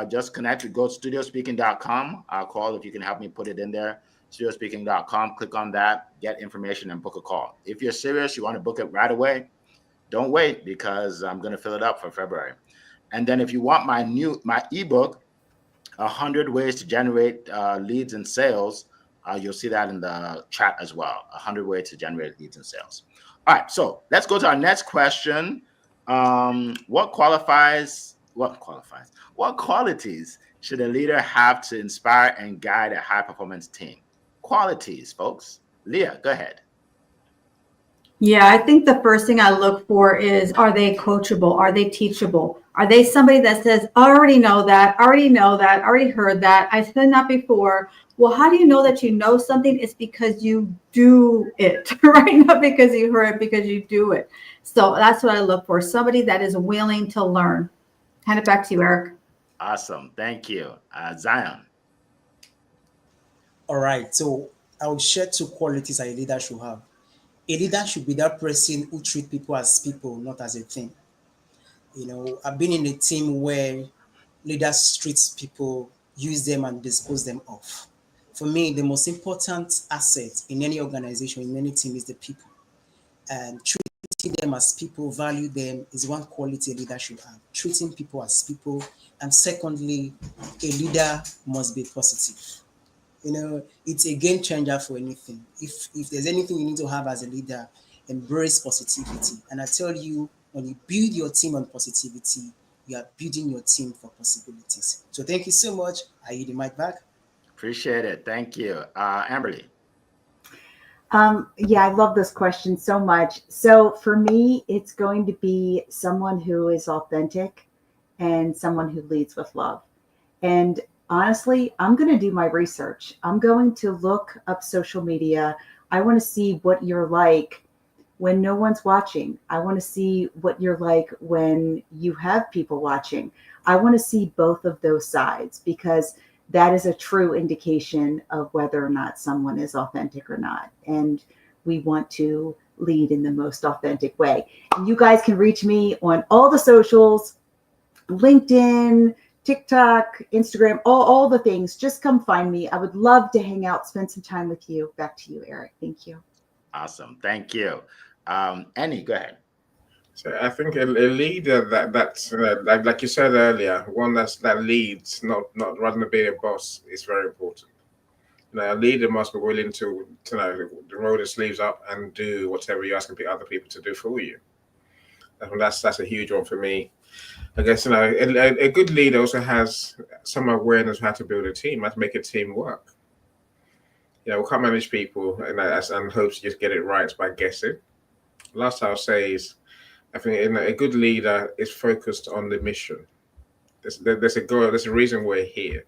Just connect with GoStudioSpeaking.com. I'll call if you can help me put it in there. StudioSpeaking.com. Click on that, get information, and book a call. If you're serious, you want to book it right away, don't wait because I'm going to fill it up for February. And then if you want my ebook, 100 Ways to Generate Leads and Sales, you'll see that in the chat as well. 100 Ways to Generate Leads and Sales. All right, so let's go to our next question. What qualities should a leader have to inspire and guide a high-performance team? Qualities, folks. Leah, go ahead. Yeah, I think the first thing I look for is, are they coachable? Are they teachable? Are they somebody that says, I already know that, already heard that, I've said that before. Well, how do you know that you know something? It's because you do it, right? Not because you heard it, because you do it. So that's what I look for, somebody that is willing to learn. Hand it back to you, Eric. Awesome. Thank you. Zion. All right. So I will share 2 qualities a leader should have. A leader should be that person who treats people as people, not as a thing. I've been in a team where leaders treat people, use them, and dispose them off. For me, the most important asset in any organization, in any team, is the people. And treating them as people, value them, is one quality a leader should have. Treating people as people. And secondly, a leader must be positive. It's a game changer for anything. If there's anything you need to have as a leader, embrace positivity. And I tell you, when you build your team on positivity, you are building your team for possibilities. So thank you so much. I yield the mic back. Appreciate it. Thank you. Amberly. Yeah, I love this question so much. So for me, it's going to be someone who is authentic and someone who leads with love. And honestly, I'm going to do my research. I'm going to look up social media. I want to see what you're like when no one's watching. I want to see what you're like when you have people watching. I want to see both of those sides, because that is a true indication of whether or not someone is authentic or not. And we want to lead in the most authentic way. And you guys can reach me on all the socials, LinkedIn, TikTok, Instagram, all the things. Just come find me. I would love to hang out, spend some time with you. Back to you, Eric. Thank you. Awesome. Thank you. Annie, go ahead. So I think a leader that's like you said earlier, one that leads, not rather than being a boss, is very important. A leader must be willing to roll the sleeves up and do whatever you're asking other people to do for you. I think that's a huge one for me. I guess a good leader also has some awareness of how to build a team, how to make a team work. We can't manage people and hope to just get it right by guessing. Last I'll say is, I think a good leader is focused on the mission. There's a goal, there's a reason we're here.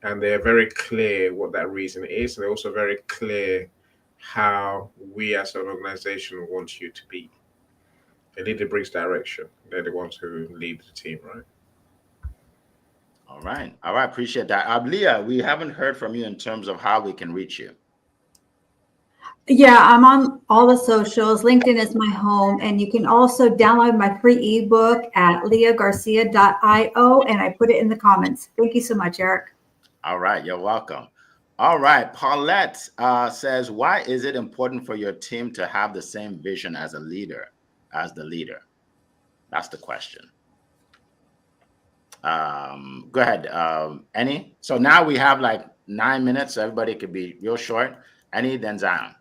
And they're very clear what that reason is. They're also very clear how we as an organization want you to be. A leader brings direction. They're the ones who lead the team, right? All right. Appreciate that. Leah, we haven't heard from you in terms of how we can reach you. Yeah, I'm on all the socials. LinkedIn is my home, and you can also download my free ebook at leahgarcia.io, and I put it in the comments. Thank you so much, Eric. All right, you're welcome. All right, Paulette says, why is it important for your team to have the same vision as the leader? That's the question. Go ahead, Annie. So now we have like 9 minutes, so everybody could be real short. Annie, then Zion.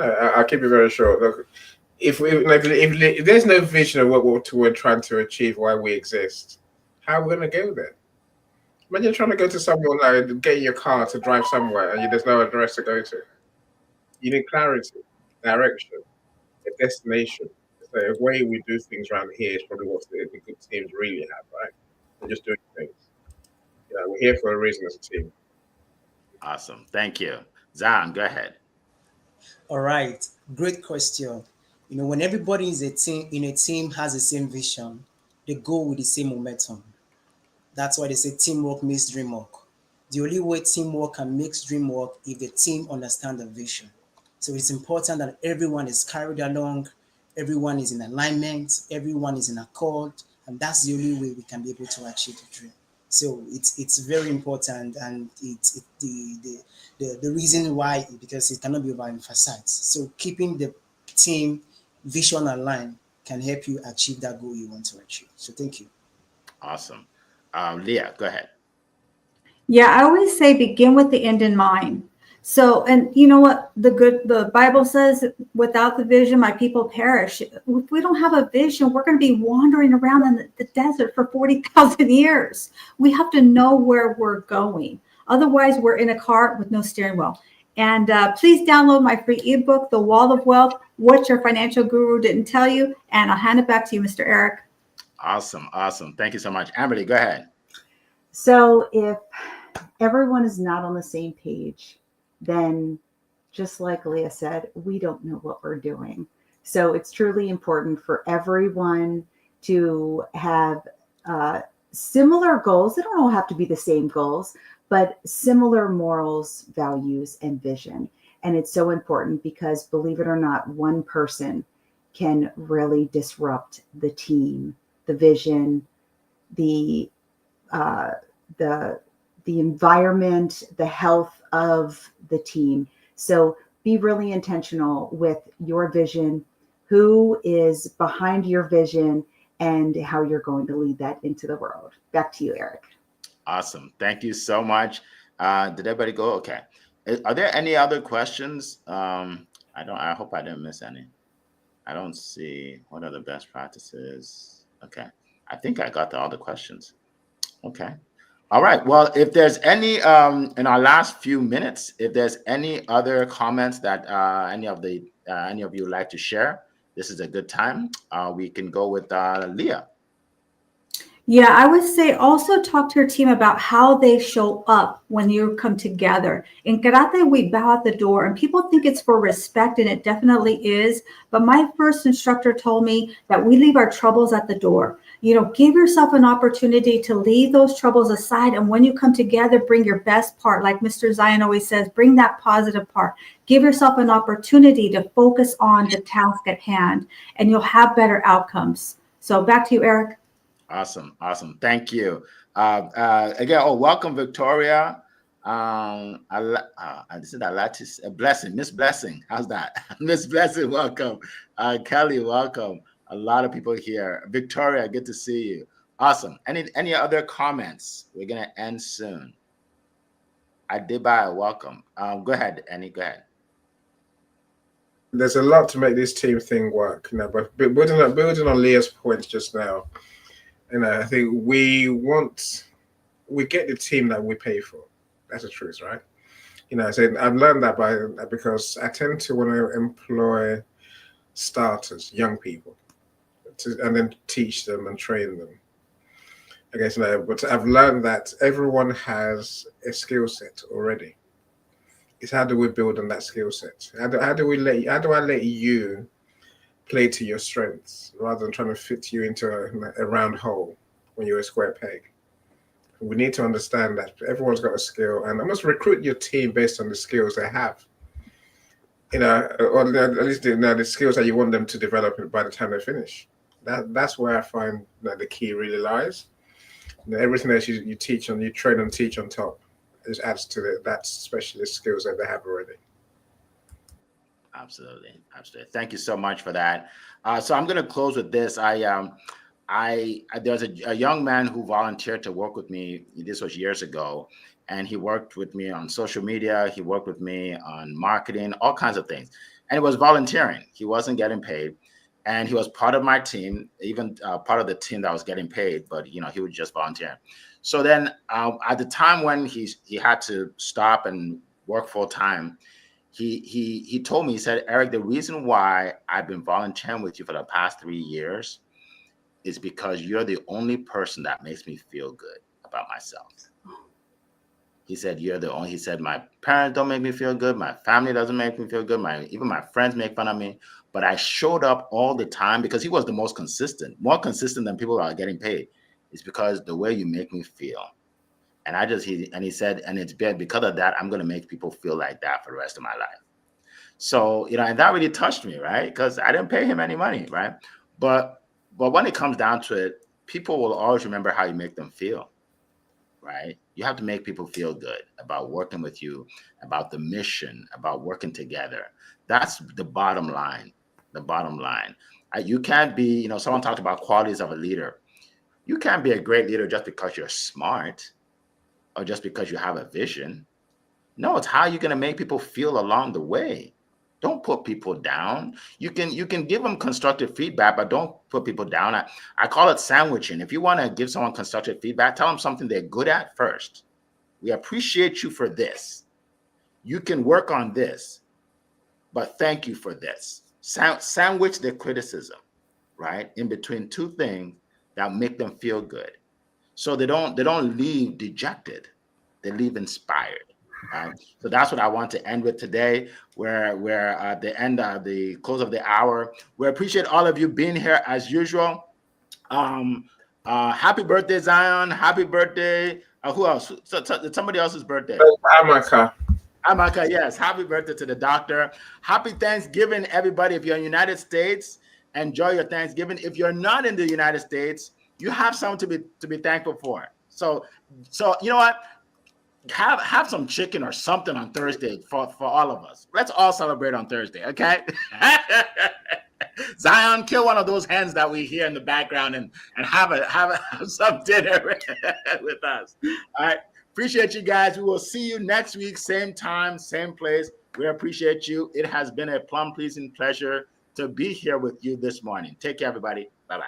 I'll keep it very short. Look, if there's no vision of what we're trying to achieve, why we exist, how are we going to go there? When you're trying to go to somewhere, get in your car to drive somewhere, and there's no address to go to, you need clarity, direction, a destination. So the way we do things around here is probably what the good teams really have, right? We're just doing things. We're here for a reason as a team. Awesome. Thank you. Zion, go ahead. All right, great question. When everybody in a team has the same vision, they go with the same momentum. That's why they say teamwork makes dream work. The only way teamwork can make dream work if the team understands the vision. So it's important that everyone is carried along, everyone is in alignment, everyone is in accord, and that's the only way we can be able to achieve the dream. So it's very important, and it's the reason why, because it cannot be overemphasized. So keeping the team vision aligned can help you achieve that goal you want to achieve. So thank you. Awesome. Leah, go ahead. Yeah, I always say begin with the end in mind. So, and you know what the Bible says, without the vision, my people perish. If we don't have a vision, we're going to be wandering around in the desert for 40,000 years. We have to know where we're going. Otherwise, we're in a car with no steering wheel. And please download my free ebook, The Wall of Wealth, What Your Financial Guru Didn't Tell You. And I'll hand it back to you, Mr. Eric. Awesome. Thank you so much. Amberly, go ahead. So if everyone is not on the same page, then just like Leah said, we don't know what we're doing. So it's truly important for everyone to have similar goals. They don't all have to be the same goals, but similar morals, values, and vision. And it's so important because, believe it or not, one person can really disrupt the team, the vision, the environment, the health of the team. So be really intentional with your vision, who is behind your vision, and how you're going to lead that into the world. Back to you, Eric. Awesome. Thank you so much. Did everybody go? Okay. Are there any other questions? I hope I didn't miss any. I don't see. What are the best practices? Okay. I think I got all the questions. Okay. All right. Well, if there's any, in our last few minutes, if there's any other comments that any of you like to share, this is a good time. We can go with Leah. Yeah, I would say also talk to your team about how they show up when you come together. In karate, we bow at the door, and people think it's for respect, and it definitely is. But my first instructor told me that we leave our troubles at the door. Give yourself an opportunity to leave those troubles aside. And when you come together, bring your best part. Like Mr. Zion always says, bring that positive part. Give yourself an opportunity to focus on the task at hand, and you'll have better outcomes. So back to you, Eric. Awesome. Thank you. Again, welcome, Victoria. This is Alatis, Blessing, Miss Blessing. How's that? Miss Blessing, welcome. Kelly, welcome. A lot of people here. Victoria, good to see you. Awesome. Any other comments? We're gonna end soon. Adiba, welcome. Go ahead, Annie. Go ahead. There's a lot to make this team thing work, but building on Leah's points just now, I think we get the team that we pay for. That's the truth, right? I said I've learned that because I tend to want to employ starters, young people, and then teach them and train them. Okay, so but I've learned that everyone has a skill set already. It's how do we build on that skill set? How do I let you play to your strengths rather than trying to fit you into a round hole when you're a square peg? We need to understand that everyone's got a skill, and I must recruit your team based on the skills they have. Or at least the skills that you want them to develop by the time they finish. That's where I find that the key really lies. Everything else you teach on, you train and teach on top, just adds to that specialist skills that they have already. Absolutely. Thank you so much for that. So I'm going to close with this. There's a young man who volunteered to work with me. This was years ago, and he worked with me on social media. He worked with me on marketing, all kinds of things, and it was volunteering. He wasn't getting paid, and he was part of my team, even part of the team that was getting paid. But he was just volunteering. So then, at the time when he had to stop and work full time, he told me, he said, Eric, the reason why I've been volunteering with you for the past 3 years is because you're the only person that makes me feel good about myself. He said, he said, my parents don't make me feel good. My family doesn't make me feel good. Even my friends make fun of me, but I showed up all the time because he was the most consistent, more consistent than people who are getting paid. It's because the way you make me feel. And he said, and it's because of that, I'm going to make people feel like that for the rest of my life. So, and that really touched me, right? Because I didn't pay him any money, right? But when it comes down to it, people will always remember how you make them feel, right? You have to make people feel good about working with you, about the mission, about working together. That's the bottom line. The bottom line. You can't be, someone talked about qualities of a leader. You can't be a great leader just because you're smart or just because you have a vision. No, it's how you're going to make people feel along the way. Don't put people down. You can give them constructive feedback, but don't put people down. I call it sandwiching. If you want to give someone constructive feedback, tell them something they're good at first. We appreciate you for this. You can work on this, but thank you for this. Sandwich their criticism, right? In between two things that make them feel good. So they don't leave dejected. They leave inspired. So that's what I want to end with today. We're at the end of the close of the hour. We appreciate all of you being here as usual. Happy birthday, Zion. Happy birthday. Who else? Somebody else's birthday. Amaka, yes. Happy birthday to the doctor. Happy Thanksgiving, everybody. If you're in the United States, enjoy your Thanksgiving. If you're not in the United States, you have something to be thankful for. So you know what? Have some chicken or something on Thursday for all of us. Let's all celebrate on Thursday, okay? Zion, kill one of those hens that we hear in the background and have some dinner with us. All right. Appreciate you guys. We will see you next week, same time, same place. We appreciate you. It has been a plum pleasing pleasure to be here with you this morning. Take care, everybody. Bye-bye.